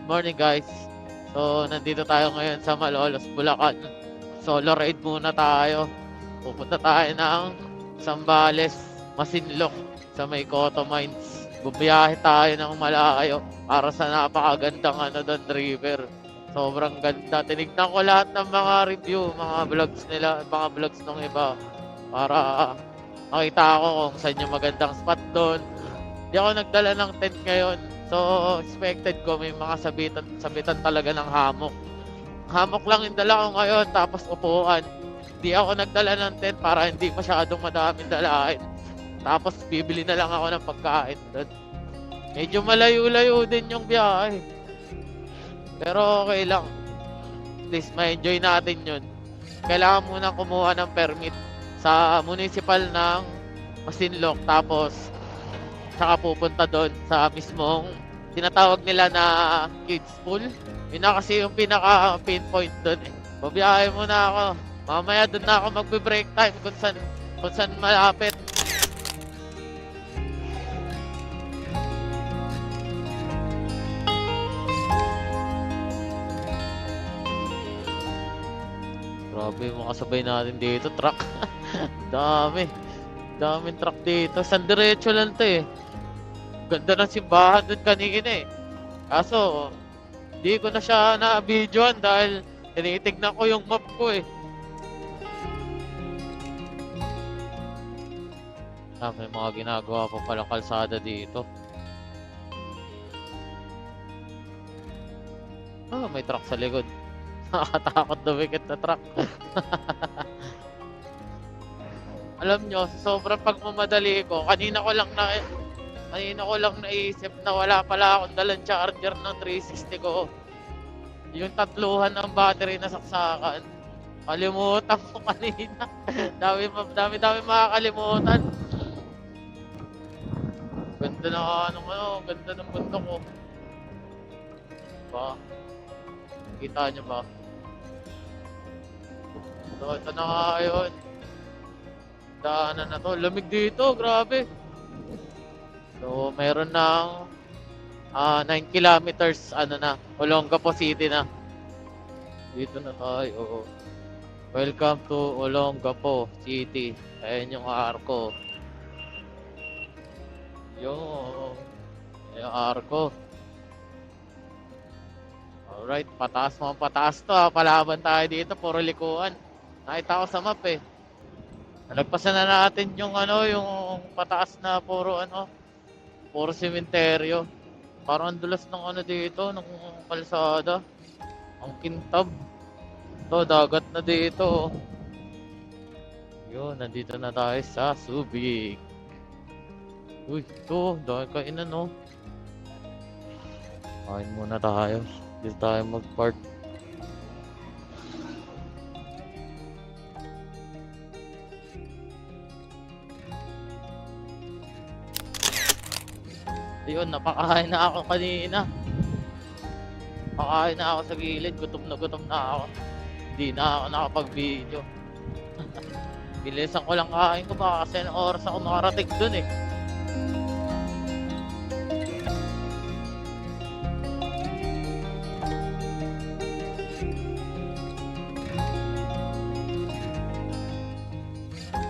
morning guys. So, nandito tayo ngayon sa Malolos, Bulacan. Solo ride muna tayo. Pupunta tayo ng Zambales, Masinloc sa may Cotto Mines. Bubiyahe tayo ng malayo para sa napakagandang doon river. Sobrang ganda. Tinignan ko lahat ng mga review, mga vlogs nila, mga vlogs ng iba para makita ko kung saan yung magandang spot doon. Hindi ako nagdala ng tent ngayon. So, expected ko may mga sabitan talaga ng hammock. Hammock lang yung dala ko ngayon, tapos upuan. Hindi ako nagdala ng tent para hindi masyadong madaming dalahin. Tapos bibili na lang ako ng pagkain doon. Medyo malayo-layo din yung biyahe. Pero okay lang. At least ma-enjoy natin yun. Kailangan muna kumuha ng permit sa municipal ng Masinloc. Tapos saka pupunta doon sa mismong tinatawag nila na kids pool. Yun na kasi yung pinaka pinpoint doon eh. Babiyahe muna ako. Mamaya doon na ako magbe-break time kung saan malapit. Grabe yung makasabay natin dito, truck. Daming truck dito. San diretso lang to eh. Ganda ng simbahan doon kanina eh. Kaso, di ko na siya na-videoan dahil tinitignan ko yung map ko eh. May mga ginagawa pa palang kalsada dito. May truck sa likod. Nakakatakot dumikit na truck. Alam nyo, sa sobrang pagmamadali ko, kanina ko lang naisip na wala pala akong dalang charger ng 360 ko. Yung tatluhan ng battery na saksakan. Kalimutan ko kanina. dami makakalimutan. Ganda na ganda ng bundok ko. Ba? Kita nyo ba? So, ito na nga yun. Daanan na to. Lamig dito, grabe. So, meron ng 9 kilometers, Olongapo City na. Dito na tayo. Welcome to Olongapo City. Ayan yung arko. Yung arko. Alright, pataas to ha. Palaban tayo dito, puro likuan. Nakita ko sa map eh. Nalagpasan na natin yung yung pataas na puro sementeryo. Parang ang dulas ng dito, ng kalsada. Ang kintab. To, dagat na dito. Yun, nandito na tayo sa Subic. Uy, ito, dahil kainan Kain muna tayo. Dito tayo mag-park. Yun, napakain na ako kanina. Pakain na ako sa gilid, gutom na ako. Hindi na ako nakapag-video. Bilisan ko lang kain ko baka kasi ng oras ako makarating dun eh.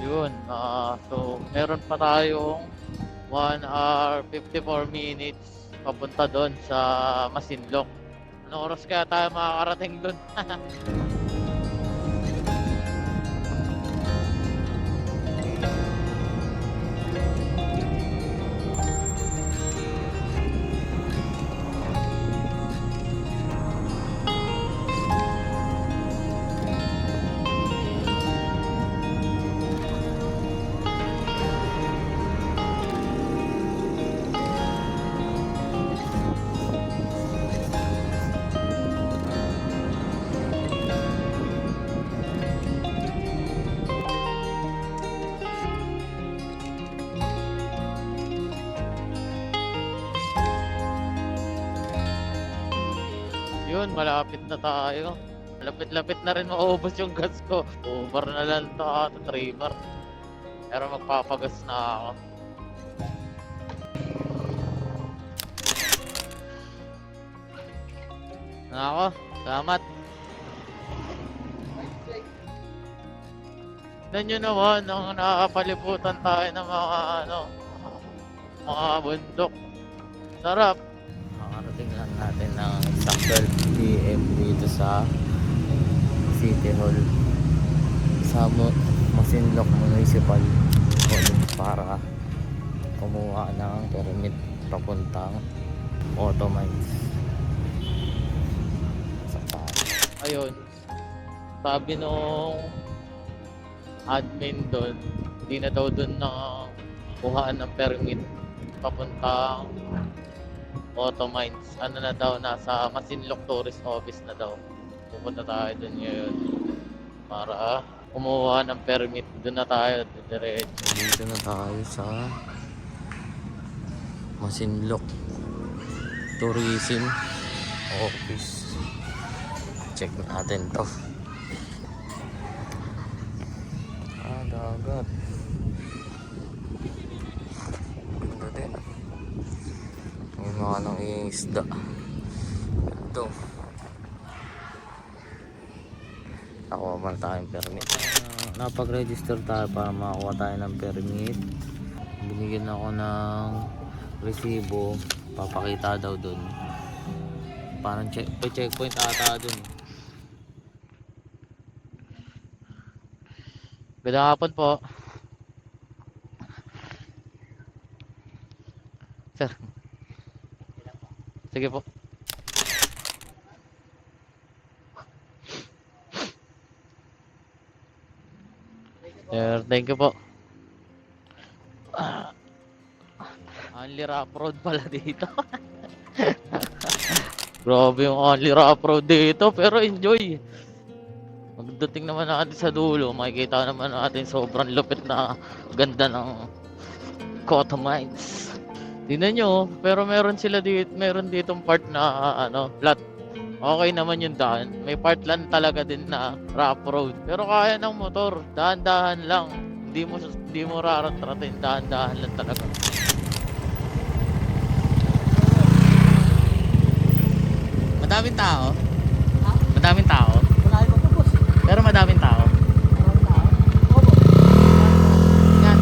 Yun, so meron pa tayong 1 hour 54 minutes papunta doon sa Masinloc. Anong oras kaya tayo makakarating doon? Yun, malapit na tayo. Lapit-lapit na rin maubos yung gas ko. Over na lang to trimmer. Pero magpapagas na ako. Ako, salamat. Tignan nyo naman, nung nakakapalibutan tayo ng mga bundok. Sarap. Makarating lang natin ng isang 12 PM dito sa City Hall sa Masinloc Municipal College para kumuha ng permit papuntang Auto Mines. Ayun, sabi nung admin doon, hindi na daw doon na kuhaan ng permit papuntang Auto Mines. Ano na daw, nasa Masinloc Tourist Office na daw. Pupunta tayo doon ngayon para kumuha ng permit. Doon na tayo, diretso. Dito na tayo sa Masinloc Tourism Office. Check natin to. Dagat. Ganda din. May mga nang isda. Ito. Nakuha man tayong permit. Napag-register tayo para makakuha tayo ng permit. Binigyan ako ng resibo. Papakita daw dun. Parang checkpoint ata dun. Ganda hapon po. Sir. Sige po. Sir, thank you po. Only rough road pala dito. Grabe yung only rough road dito, pero enjoy. Pagdating naman natin sa dulo, makikita naman natin sobrang lupit na ganda ng Auto Mines. Tingnan nyo, pero meron ditong part na flat. Okay naman yung daan. May part lang talaga din na rough road. Pero kaya ng motor, dahan-dahan lang. Hindi mo raratratin, dahan-dahan lang talaga. Madaming tao? Ha? Madaming tao? Wala yung autobus. Pero madaming tao. Maraming tao. Opo. Yan.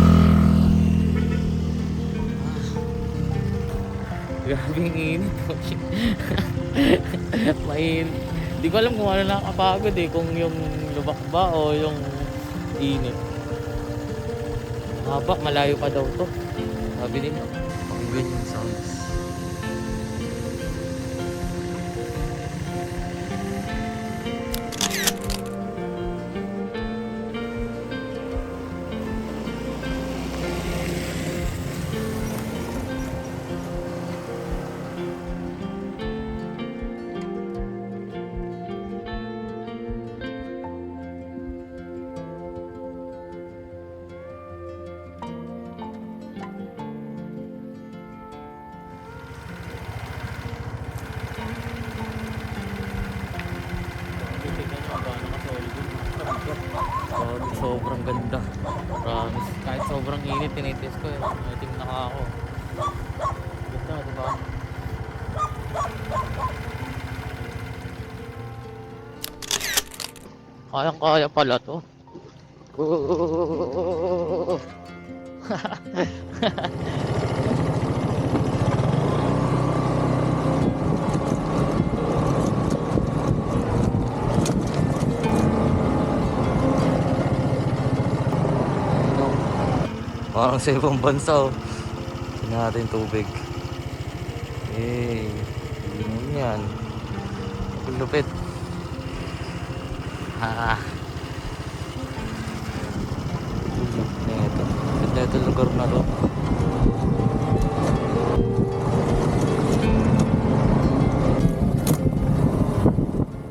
Grabe yung init. Mainit. Hindi ko alam kung ano nakakapagod kung yung lubak ba o yung init. Haba, malayo pa daw to. Sabi nila. Ang ganyan sounds. Sobrang ganda. Promise. Kahit sobrang init, tinitest ko itim na ako. Ganda, diba? Kayang-kaya pala to. Parang sa ibang bansa. Tingnan natin tubig. Yun yan. Ang lupit. Ito lugar na to.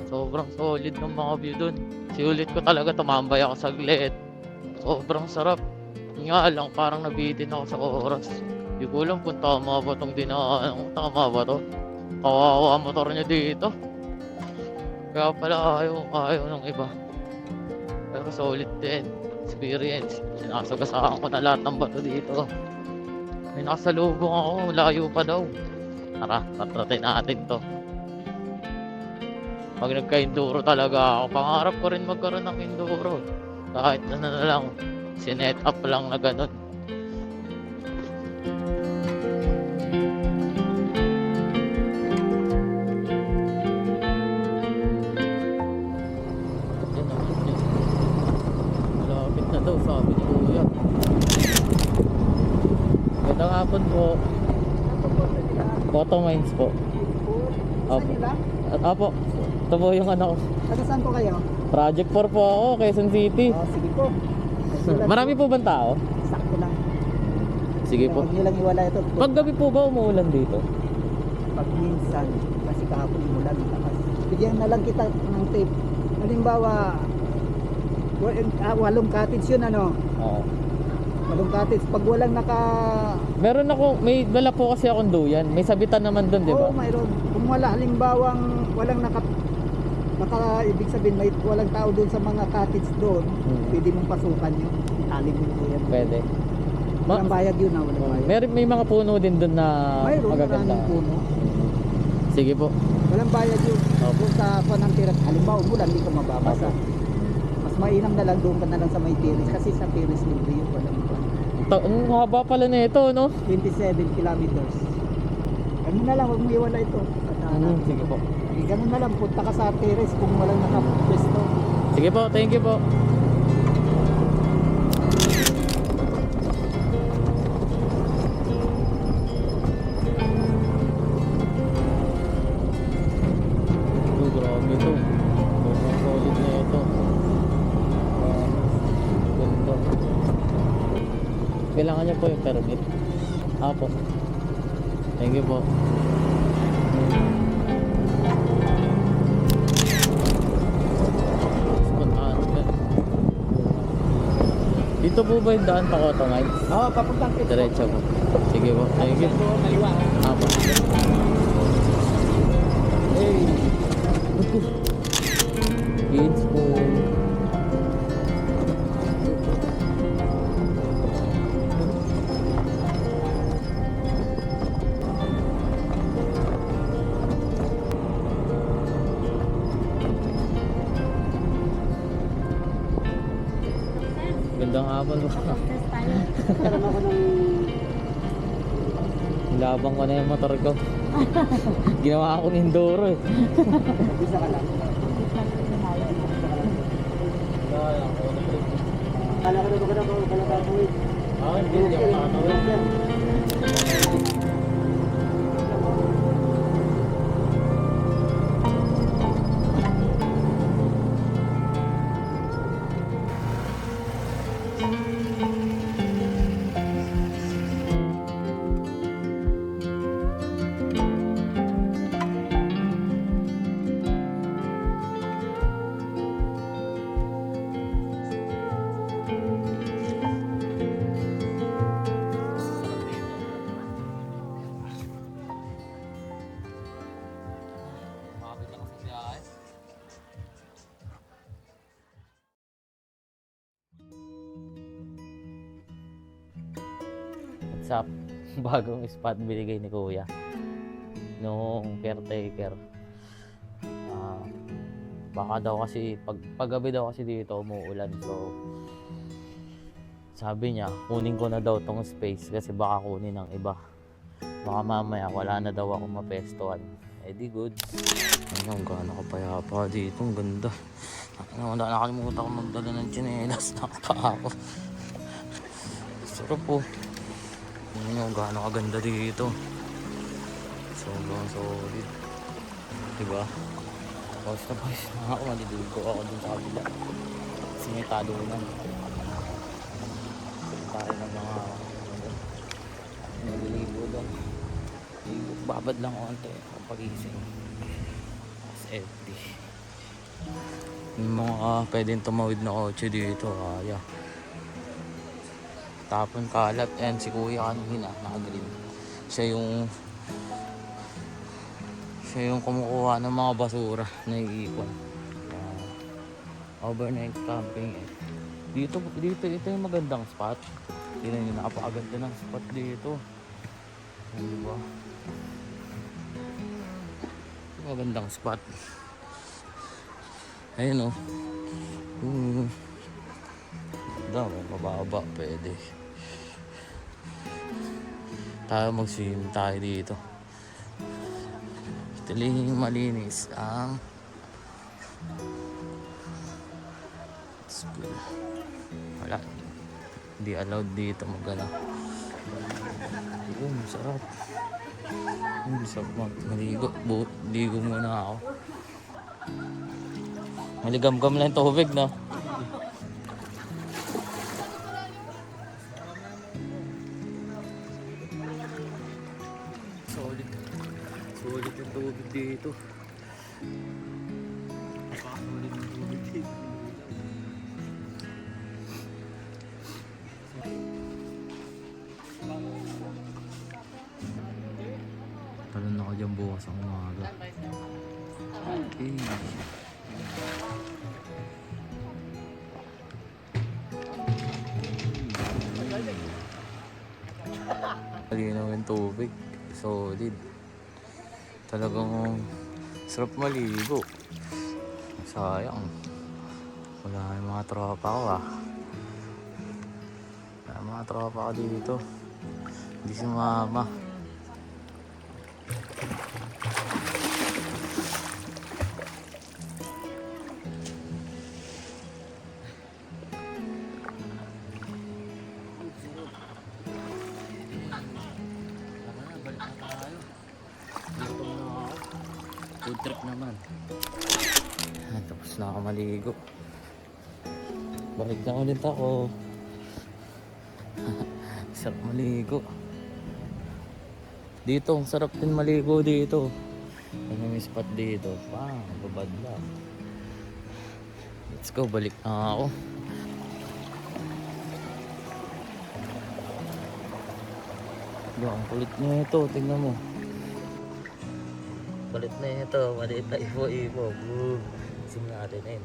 Sobrang solid ng mga view dun. Siulit ko talaga, tumambay ako saglit. Sobrang sarap. Nga lang, parang nabitin ako sa oras. Hindi ko alam kung tama ba itong dinaan. Tama ba to? Kawawa ang motor niya dito. Kaya pala ayaw ng iba. Pero solid din. Experience. Sinasagasaan ko na lahat ng bato dito. May nakasalubong ako. Layo pa daw. Tara, tatratin natin to. Pag nagka-enduro talaga ako, pangarap ko rin magkaroon ng enduro. Kahit ano na lang, sinet up lang na ganun. Yan naman yun. Malapit na daw, sabi ni Kuya. Magandang hapon po. Photo Mines po. Saan nila? At apo, ito po yung ano, Taga saan po kayo? Project 4 po ako, Quezon City. Oh, sige po. Marami po bang tao? Sakto lang. Sige po. Huwag niyo lang iwala ito. Pag gabi po ba umuulan dito? Pag minsan, kasi kahapon umulan, lakas. Bigyan na lang kita ng tape. Halimbawa, 8 cottage yun ano. Oo. 8 cottage. Pag walang Meron ako, may dala po kasi akong duyan. May sabitan naman doon, di ba? Oo, mayroon. Kung wala, halimbawang walang ibig sabihin, walang tao doon sa mga cottage doon, pwede mong pasukan yun. Talim mo yan. Pwede. Walang bayad yun na, walang bayad. May mga puno din doon na Mayroon, magaganda. maraming puno. Sige po. Walang bayad yun. Opo. Doon sa panang tiras, halimbawa umulan, hindi ka mababasa. Opo. Mas mainam na lang doon ka na lang sa may tiris. Kasi sa tiris libre yun, walang iba. Ang haba pala na ito, no? 27 kilometers. Ganun na lang, huwag mo iwala ito. Sige po. Ganun na lang, punta ka sa tiris kung walang nakapwesto. Sige po, thank you po. Oh, grabe ito. Sobrang solid na ito. Ganda. Kailangan niya po yung permit. Apo. Thank you po. Dito po ba yung daan pa Cotto Mines? Oo, papuntang kids. Diretso po. Sige po. Thank you. Kaliwa. Apo. Hey. Kids po. Gandang hapon po. Karoon ako ng Labang ko na yung motor ko. Ginawa akong enduro eh. isa ka lang. Kala ko na ba ka na kakawin? Hindi ako nakakawin. What's up? Bagong spot binigay ni Kuya nung caretaker. Baka daw kasi paggabi daw kasi dito umuulan, so sabi niya kunin ko na daw tong space kasi baka kunin ng iba, baka mamaya wala na daw ako mapestuhan. Di good. Ano, gaano kapayapa dito, ang ganda. Nakalimutan ko magdala ng tsinelas na pa ako. Sarap po. Ano, gaano kaganda dito. Sobrang solid. Diba? Tapos na ako, malidulog ko ako dun sa kabila. Kasi may talunan. Tayo ng mga naliligo doon. Babad lang konti ang pagising. Tapos empty. Yung mga pwedeng tumawid na kotse dito, kaya. Tapon kalat. Ayan si Kuya kanina, naka-green. Siya yung kumukuha ng mga basura na iipon. Overnight camping eh. Dito ito yung magandang spot. Tingnan niyo, napakaganda ng spot dito. Diba? Magandang spot. Ayun o. Dami, mababa, pwede. Tayo mag-swim tayo dito. Tiling malinis ang school. Wala. Hindi allowed dito mag-ala. Sarap. Sarap maligo. Ligo muna ako. Maligam-gam lang yung tubig, no? Solid yung tubig dito. Solid yung tubig dito. Talon ako dyan bukas ang umaga. Okay. Malinaw yung tubig. Solid. Talagang sarap maligo. Sayang. Wala yung mga tropa ko ah. Wala yung mga tropa ko dito. Hindi si mama. Food trip naman. Tapos na ako maligo. Balik na ulit ako. Sarap maligo. Dito, ang sarap din maligo dito. May spot dito. Babad lang. Let's go, balik na ako. Ang kulit niya ito, tingnan mo. Kulit na ito, maliit na ipo-ipo. Sim natin eh.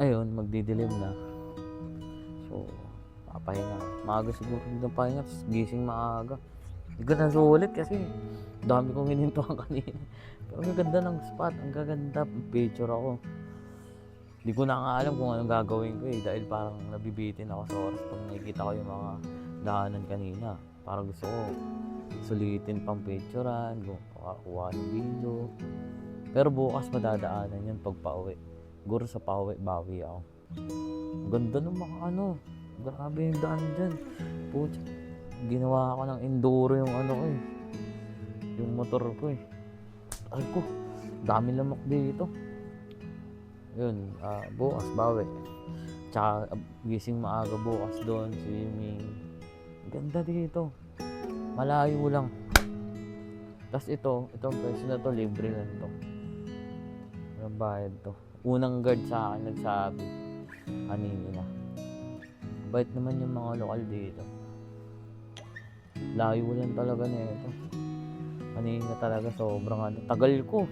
Ayun, magdidilim na. So, papahinga. Maaga siguro ng pahinga, gising maaga. Hindi ko na sulit kasi dami kong hinintuan kanina. Pero ang ganda ng spot, ang gaganda. Picture ako. Hindi ko na nga alam kung anong gagawin ko eh. Dahil parang nabibitin ako sa oras pag nakikita ko yung mga daanan kanina. Parang gusto ko sulitin pang picturean, kuha ng video. Pero bukas madadaanan yun pag pauwi. Siguro sa pauwi, bawi ako. Ganda ng mga grabe yung daan dyan. Pucha, ginawa ko ng enduro yung eh. Yung motor ko eh. Ay ko, dami lamok dito. Yun, bukas, bawi. Tsaka gising maaga bukas doon, swimming. Ganda dito. Malayo lang. Tapos itong pwesto na to, libre lang to. Walang bayad to. Unang guard sa akin nagsabi kanina. Bait naman yung mga lokal dito. Layo lang talaga nito. Kanina talaga sobrang tagal ko.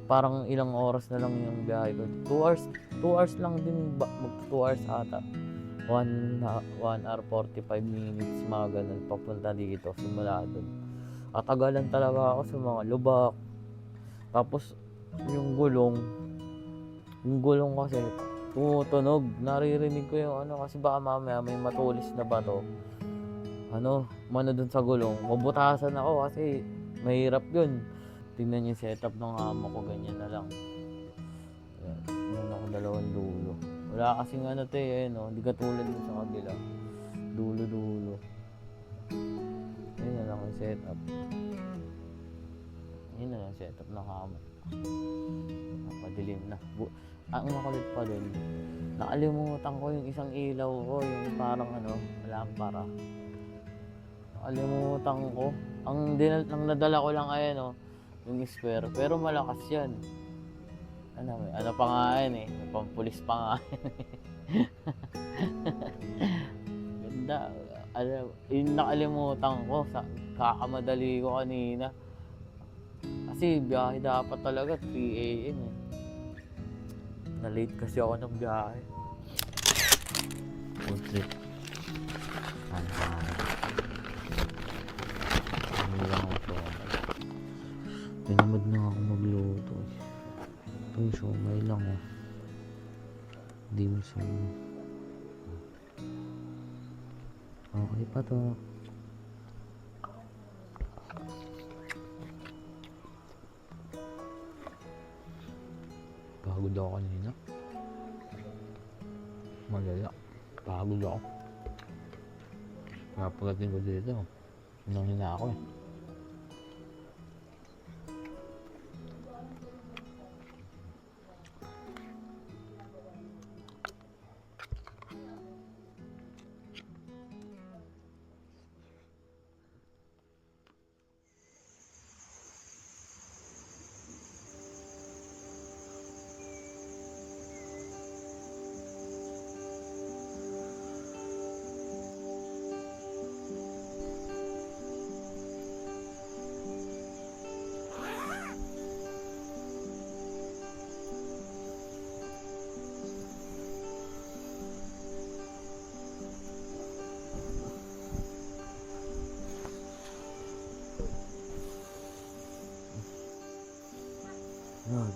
Parang ilang oras na lang yung biyahe ko. 2 hours lang din, mag 2 hours ata. 1 hour 45 minutes mga ganun papunta dito, simula doon. Katagalan talaga ako sa mga lubak. Tapos yung gulong kasi tumutunog. Naririnig ko yung kasi baka mamaya may matulis na bato. Mano dun sa gulong. Mabutasan ako kasi mahirap yun. Tingnan yung setup ng amo ko, ganyan na lang. Yan, meron ako 2 dulo. Wala kasing hindi katulad dun sa kabila. Dulo. Yan na lang yung setup. Yan na lang yung setup ng amo. Napadilim na. Ang makulit pa dun, nakalimutan ko yung isang ilaw ko, yung parang lampara. Nakalimutan ko. Ang nadala ko lang yung spare, pero malakas yan. May pa nga yan eh, may pampulis pa nga ganda. Yung nakalimutan ko, kakamadali ko kanina. Kasi biyahe dapat talaga 3 AM eh. Na-late kasi ako ng biyahe. Food trip. Bumili lang ako siomay. Tinamad na ako magluto eh. Ito siomay lang oh. Dim sum. Okay pa to. Pagod ako kanina. Malala. Pagod ako. Kaya pagdating ko dito, hinang-hina ako eh.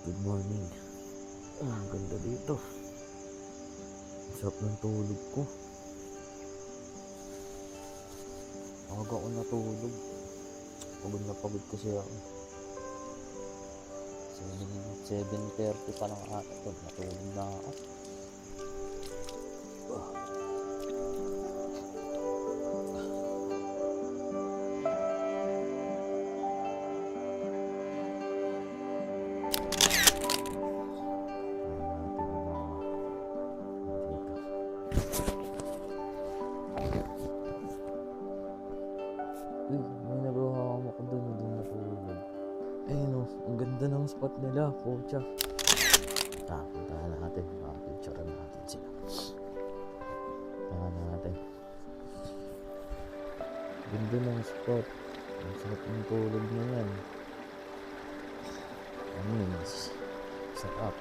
Good morning. Ang ganda dito. Sarap ng tulog ko. Aga ako natulog. Pagod na pagod kasi ako. 7:30 pa lang ata. Natulog na ako. Uy, may nagawa ako doon natulog. Ayun o, ang ganda ng spot nila, pucha. Puntahan natin, picturean natin sila. Puntahan natin. Ganda ng spot. Ang sarap ng tulog na yan. Sarap.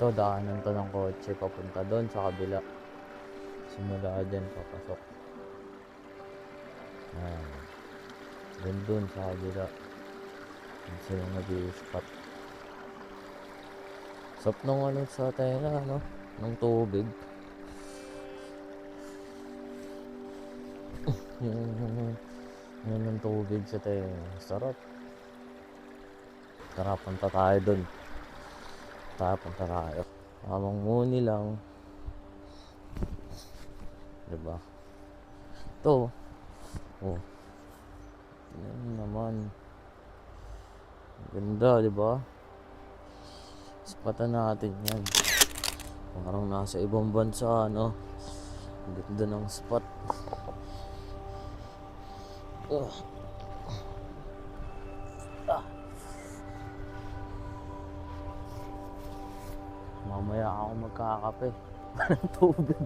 Ito, daanan to ng kotse papunta doon sa kabila. Simula dyan, papasok. Doon sa kabila. Doon sila nag-i-spot. Sarap nung ano sa tela, no? Nung tubig. Yun ng tubig sa tela. Sarap. Tara, punta tayo doon. Punta tayo. Habang muni lang. Diba? Ito. Oh. Yan naman. Ganda, diba? Spatan natin yan. Parang nasa ibang bansa, no? Ganda ng spot. Mamaya ako magkakape ng tubig.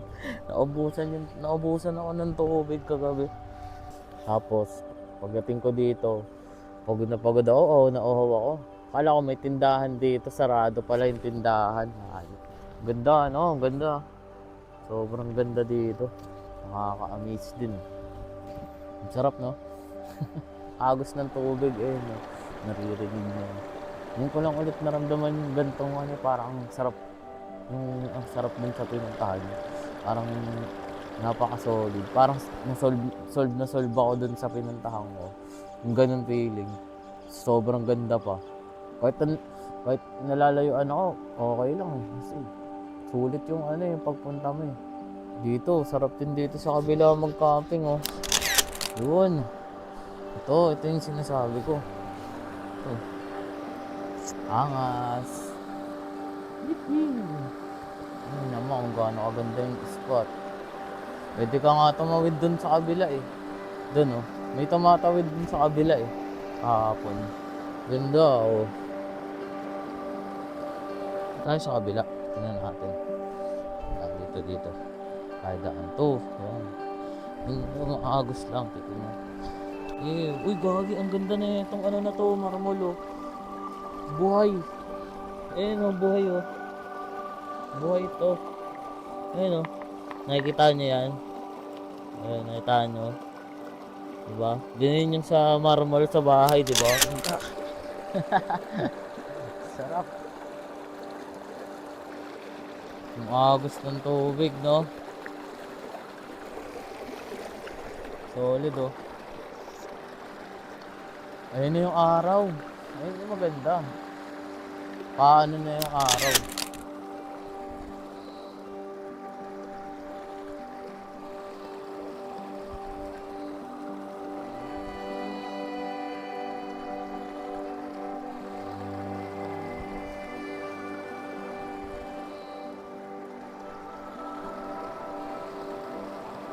Naubusan ako ng tubig kagabi. Tapos, pagdating ko dito, pagod na pagod ako. Nauhaw ako. Kala ko may tindahan dito. Sarado pala yung tindahan. Ganda, no? Ganda. Sobrang ganda dito. Nakaka-amaze din. Ang sarap, no? Agos ng tubig, no? Naririnig mo. Yung ko lang ulit naramdaman yung gantong parang sarap. Ang sarap din sa pinuntahan. Parang napaka-solid. Parang solve ako dun sa pinuntahan ko. Yung ganun feeling. Sobrang ganda pa. Kahit nalalayuan ako, okay lang. Kasi sulit yung yung pagpunta mo eh. Dito, sarap din dito sa kabila mag-camping oh. Yun. Ito yung sinasabi ko. Ito. Angas. Ano naman kung gaano kaganda yung spot. Pwede ka nga tumawid dun sa kabila eh. Dun oh. May tumatawid dun sa kabila eh. Kahapon. Ganda oh. Tayo sa kabila. Tingnan natin. Dito. Kaya daan to. Yan. Yung agos lang. Tingnan. Uy, gagi, ang ganda na itong ano na to, marmol oh. Buhay. Oh, buhay oh. Buhay ito. Ayun oh. Nakikita niyo yan? Ayun, nakita niyo. Diba? Ganyan yung sa marmol sa bahay, diba? Sarap. Ang agos ng tubig, no? Solid oh. Ayun na yung araw. Ayun yung maganda. Paano na yung araw?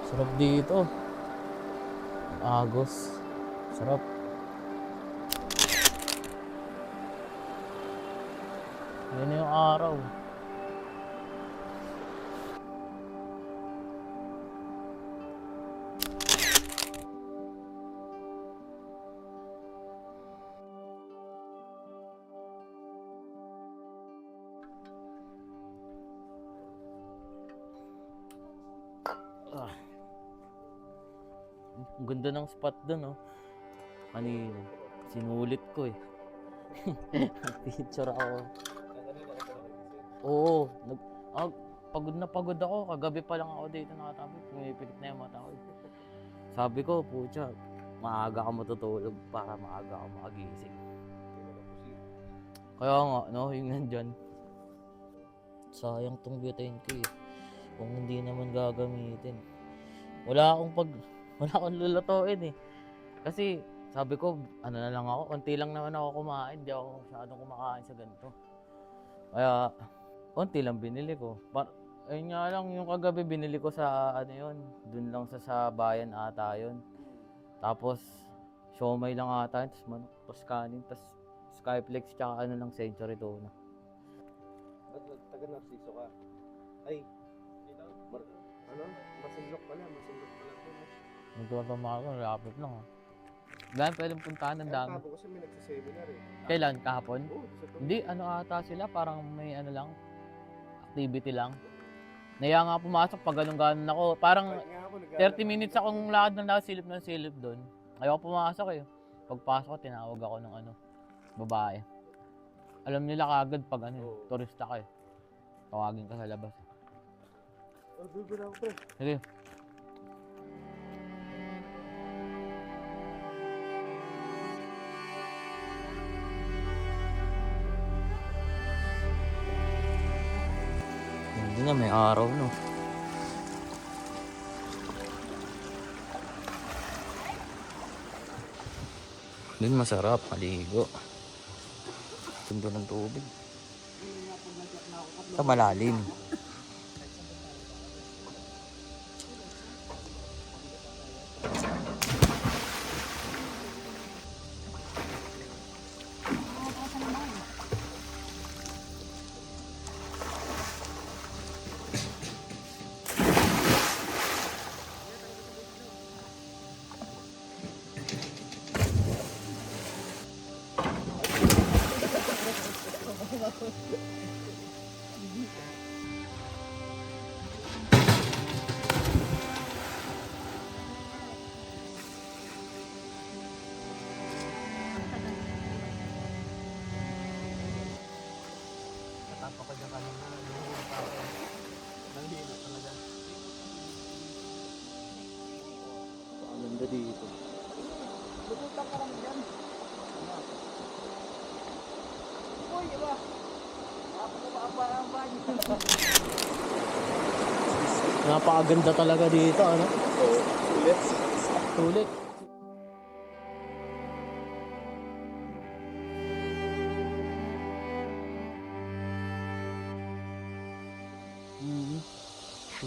Sarap dito. Agos. Sarap. Yan na yung araw. Ang ganda ng spot dun, oh. Kanina. Sinulit ko eh. Picture ako. Oo. Pagod na pagod ako. Kagabi pa lang ako dito nakatabi. Pumipilit na yung mata ko. Sabi ko, pucha, maaga ka matutulog para maaga ka makagising. Kaya nga, no, yung nandyan. Sayang tong butane ko eh. Kung hindi naman gagamitin. Wala akong lulutuin eh. Kasi sabi ko, ano na lang ako, konti lang naman ako kumain. Hindi ako masyadong kumakain sa ganito. Kaya, konti lang binili ko. Ayun nga lang, yung kagabi binili ko sa ano yun, dun lang sa bayan ata yun. Tapos, siomay lang ata yun, tapos manok, tapos kanin, tapos Skyflex, tsaka ano lang, Century Tuna. Taga Narciso ka? Ay, ano? Masinlok pala to. Nagtumatama ako, lapit lang ah. Dahil pwedeng puntahan ng dami. Kahapon kasi may nagsiseminar eh. Kailan? Kahapon? Oo, Hindi, ano ata sila, parang may ano lang, activity lang. Naya nga pumasok pag ganun-ganun ako. Parang 30 minutes akong lakad ng silip doon. Ayoko pumasok eh. Pagpasok ko, tinawag ako ng ano, babae. Alam nila kagad pag ano, turista ka eh. Tawagin ka sa labas. Oh, bibira ako pre. Sige. Hindi na, may araw no. Doon masarap, maligo. Tundo ng tubig. Sa malalim. Ang ganda dito. Lututan ka lang dyan. Uy, iba. Napakaganda talaga dito, ano? Ulit. Sulit.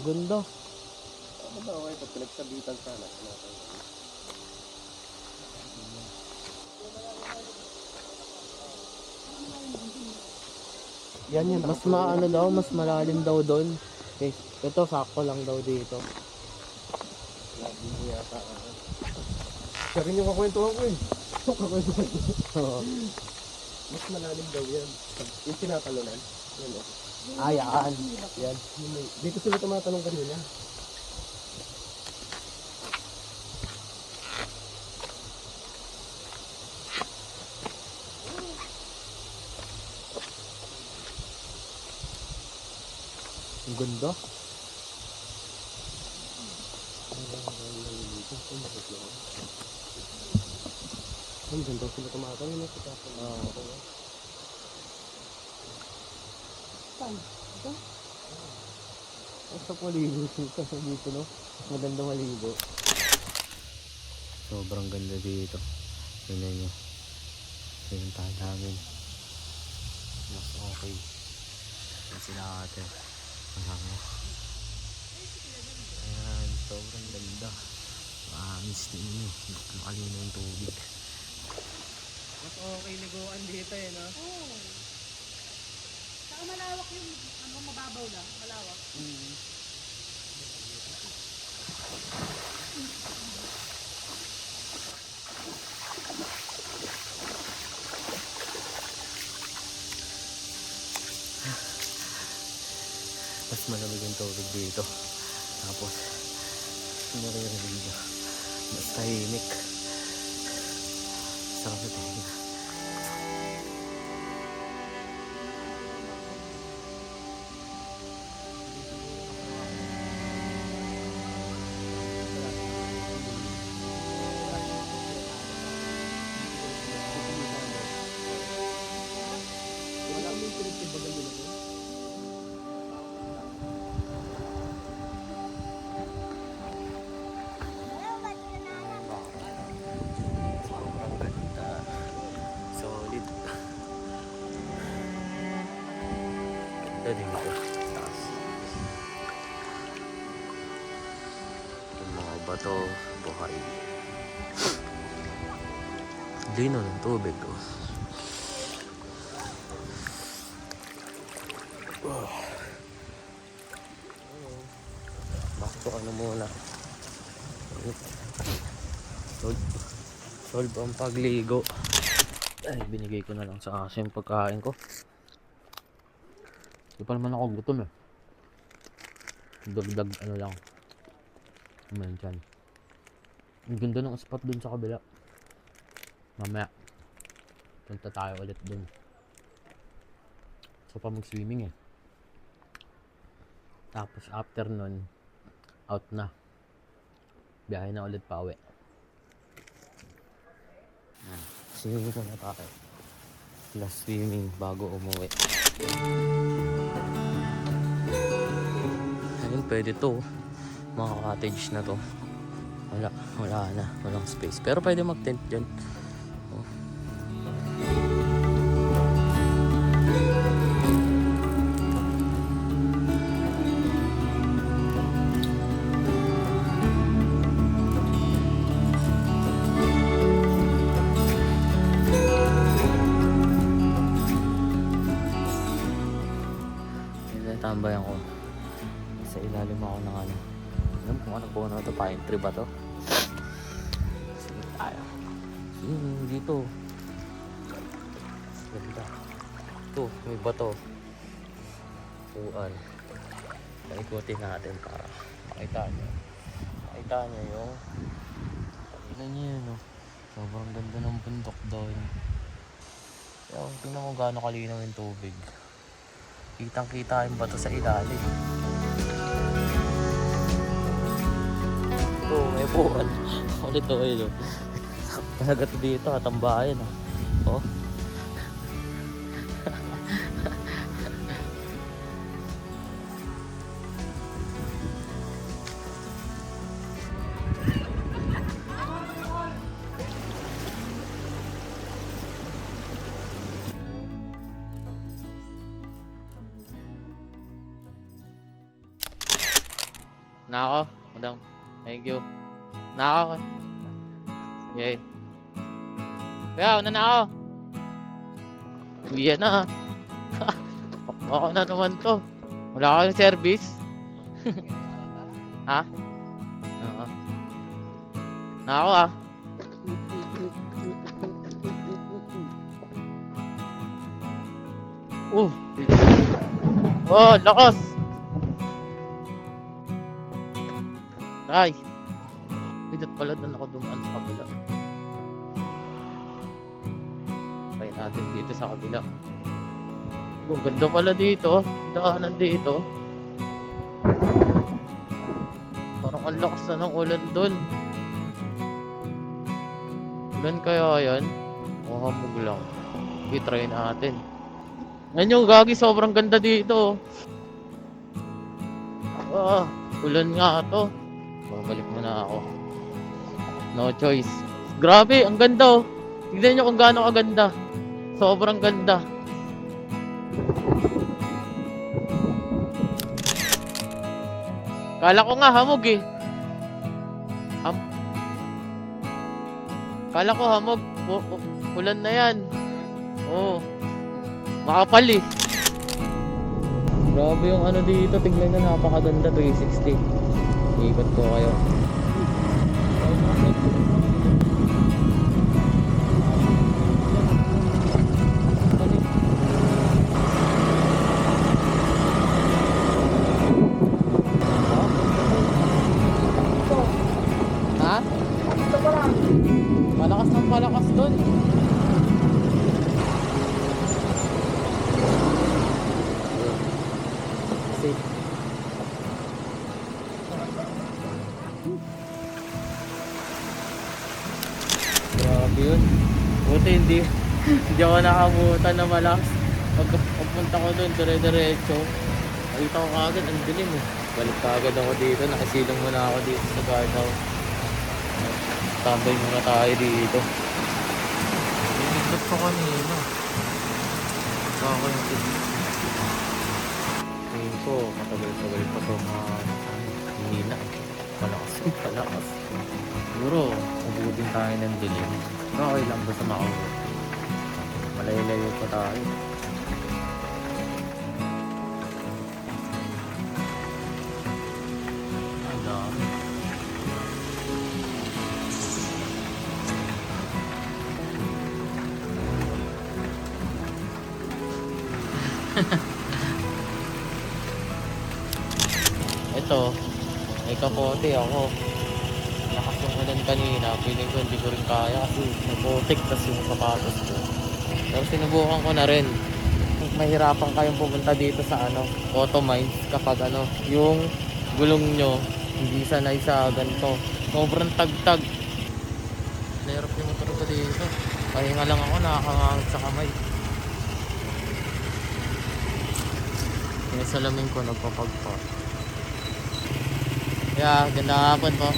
Ganda. Ano ba okay ito? Pinagsabitan sana. Yan yun. Mas maano daw, mas malalim daw doon. Okay, ito sakto lang daw dito. Lagi mo yata. Siya rin yung kakwentuhan ko eh. Yung kakwentuhan ko. Mas malalim daw yan. Yung tinatalunan. Yan o. Ayan. Yan. Dito sila tumatanong kanina. Ang ganda. Ang ganda sila tumatanong. Ang sa maligo dito, no? Maganda maligo. Sobrang ganda dito. Tingnan nyo. Pinuntahan namin. Mas okay. Yan sila ate. Ayan. Ayan. Sobrang ganda. Miss ninyo. Nakalino yung tubig. Mas okay liguan dito eh, no? Oo. Saka malawak yung ano, mababaw lang, malawak. Mas malamig yung tubig dito. Tapos naririnig nyo. Mas tahimik. Sarap na tayo. Sobrang ganda. Solid. Ganda dito. Taas. Yung mga bato, buhay. Lino ng tubig. Oh. Back to ano muna. Solve ang pagligo. Ay, binigay ko na lang sa aso yung pagkain ko. Hindi pa naman ako gutom eh. Dagdag ano lang. Kumain dyan. Ang ganda ng spot dun sa kabila. Mamaya punta tayo ulit dun. So pa mag-swimming eh. Tapos after nun, out na. Biyahe na ulit pa uwi. Swimming ko na tayo. Last swimming bago umuwi. Ayun, pwede to. Mga cottage na to. Wala na. Walang space. Pero pwede mag-tent dyan. Oh. Tambayan ko sa ilalim ako ng ano. Alam kung ano po na ito, pine tree ba to? Sige tayo. Dito ganda. Ito may bato. Tuan. Paikutin natin para makita nyo yung tingnan nyo yun, oh. Sobrang ganda ng bundok doon. Tingnan mo gaano kalinaw yung tubig. Kitang kita yung bato sa ilalim. Ito, may buwan. Ulit ito, ayun. Talaga ito dito, tambayan. Oh. Nako, madam. Thank you. Nako. Yay. Kaya, una na ako. Uwi na. Ako na naman to. Wala kang service. Ha? Oo. Nako ah. Oh, oh, lakas! Ay! Pidot pala doon ako dumaan sa kabila. Try natin dito sa kabila. Oh, ganda pala dito. Daanan dito. Parang ang lakas na ng ulan doon. Ulan kaya yan? O hamog lang. I-try natin. Yan yung gagi, sobrang ganda dito. Ah, ulan nga to. Babalik muna ako. No choice. Grabe, ang ganda oh. Tignan nyo kung gaano kaganda. Sobrang ganda. Kala ko nga hamog eh. Kala ko hamog. Ulan na yan. Oh. Makapal eh. Grabe yung ano dito. Tignan nyo, napakaganda. 360. Ikot ko kayo. Ha? Malakas ng malakas dun. Safe. Grabe yun. Buti hindi ako nakabutan na malakas. Pagpunta ko dun, dire-diretso. Nakita ko kagad, ang dilim eh. Balik kagad ako dito, nakasilong muna ako dito sa guardhouse. Tambay muna tayo dito. Pinindot ko kanina. Baka yung tingin ko, matagal-tagal pa ito hindi na. Palakas. Siguro, ubutin tayo ng dilim. Okay lang basta makauwi. Malayo-layo pa tayo. Ang dami. Ito, may kapote ako. Lakas yung ulan kanina, feeling ko hindi ko rin kaya kasi napotik tas yung sapatos ko. Pero sinubukan ko na rin. Mahirapan kayong pumunta dito sa Auto Mines kapag yung gulong nyo hindi sanay sa ganito. Sobrang tagtag. Nahirap yung motor ko dito. Pahinga lang ako, nakakangangit sa kamay. Yung salamin ko nagpapagpa. Yeah, ganda hapon po.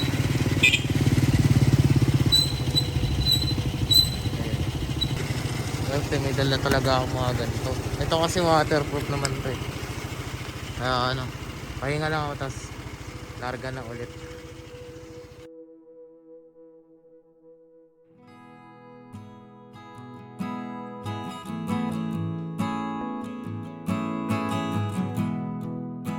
Well, may dala talaga ako mga ganito. Ito kasi waterproof naman to eh. Kaya pahinga lang ako tas larga na ulit.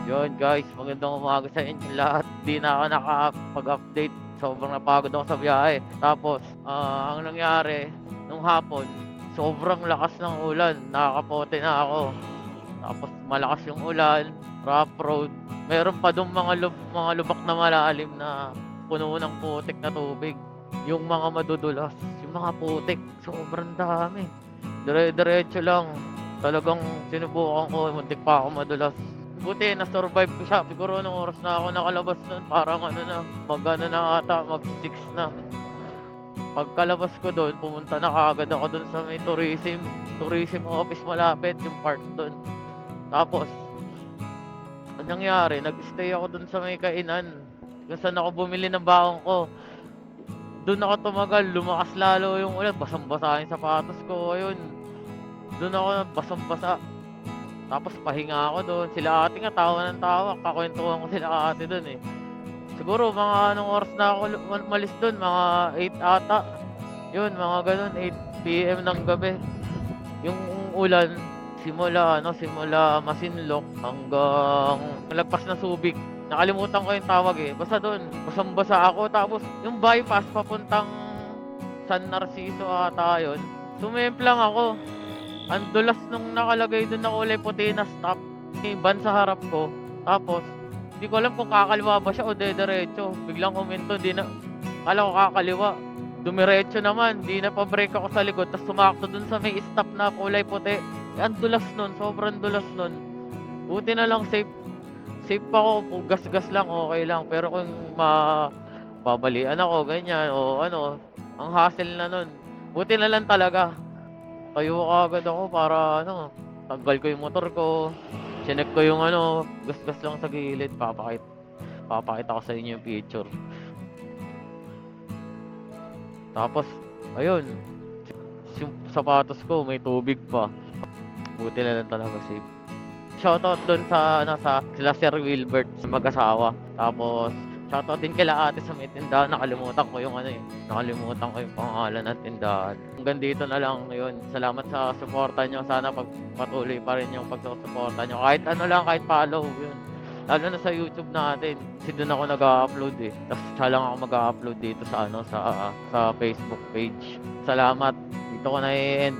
Yun guys, magandang umaga sa inyo lahat. Di na ako nakapag-update. Sobrang napagod ako sa biyahe. Tapos, ang nangyari, nung hapon, sobrang lakas ng ulan. Nakakapote na ako. Tapos, malakas yung ulan. Rough road. Meron pa dong mga lubak na malalim na puno ng putik na tubig. Yung mga madudulas. Yung mga putik. Sobrang dami. Dire-diretso lang. Talagang sinubukan ko. Muntik pa ako madulas. Buti na-survive ko siya. Siguro nung oras na ako nakalabas nun, parang na ata, mag 6 na. Pagkalabas ko doon, pumunta na kagad ako doon sa may tourism office malapit, yung park doon. Tapos, ang nangyari, nag-stay ako doon sa may kainan. Kung saan ako bumili ng baon ko. Doon ako tumagal, lumakas lalo yung ulan. Basang-basa yung sapatos ko, ayun. Doon ako basang-basa. Tapos pahinga ako doon. Sila ate nga tawa ng tawa. Kakwentuhan ko sila ate doon eh. Siguro mga anong oras na ako malis doon, mga 8 ata. Yun, mga ganun, 8 PM ng gabi. Yung ulan, simula Masinloc hanggang lagpas na Subic. Nakalimutan ko yung tawag eh. Basta doon, basang-basa ako. Tapos yung bypass papuntang San Narciso ata yun. Sumemplang ako. Ang dulas nung nakalagay doon na kulay puti na stop. May van sa harap ko. Tapos, hindi ko alam kung kakaliwa ba siya o dediretso. Biglang kuminto, di na, kala ko kakaliwa. Dumiretso naman, di na pa-brake ako sa likod. Tapos sumakto dun sa may stop na kulay puti. Eh, ang dulas nun, sobrang dulas nun. Buti na lang safe. Safe pa ako, gas-gas lang, okay lang. Pero kung babalian ako, ganyan, o ano, ang hassle na nun. Buti na lang talaga. Tayo agad ako para ano, tanggal ko yung motor ko. Chinek ko yung ano, gas-gas lang sa gilid. Papakita ko sa inyo yung picture. Tapos, ayun. Yung sapatos ko, may tubig pa. Buti na lang talaga safe. Shoutout doon sa, ano, sa sila Sir Wilbert, sa mag-asawa. Tapos, shoutout din kila ate sa may tindahan. Nakalimutan ko yung ano eh. Nakalimutan ko yung pangalan ng tindahan. Hanggang dito na lang yun. Salamat sa suporta nyo. Sana patuloy pa rin yung pagsusuporta nyo. Kahit ano lang, kahit follow. Yun. Lalo na sa YouTube natin. Kasi doon ako nag-upload eh. Tapos siya lang ako mag-upload dito sa ano sa Facebook page. Salamat. Dito ko na i-end.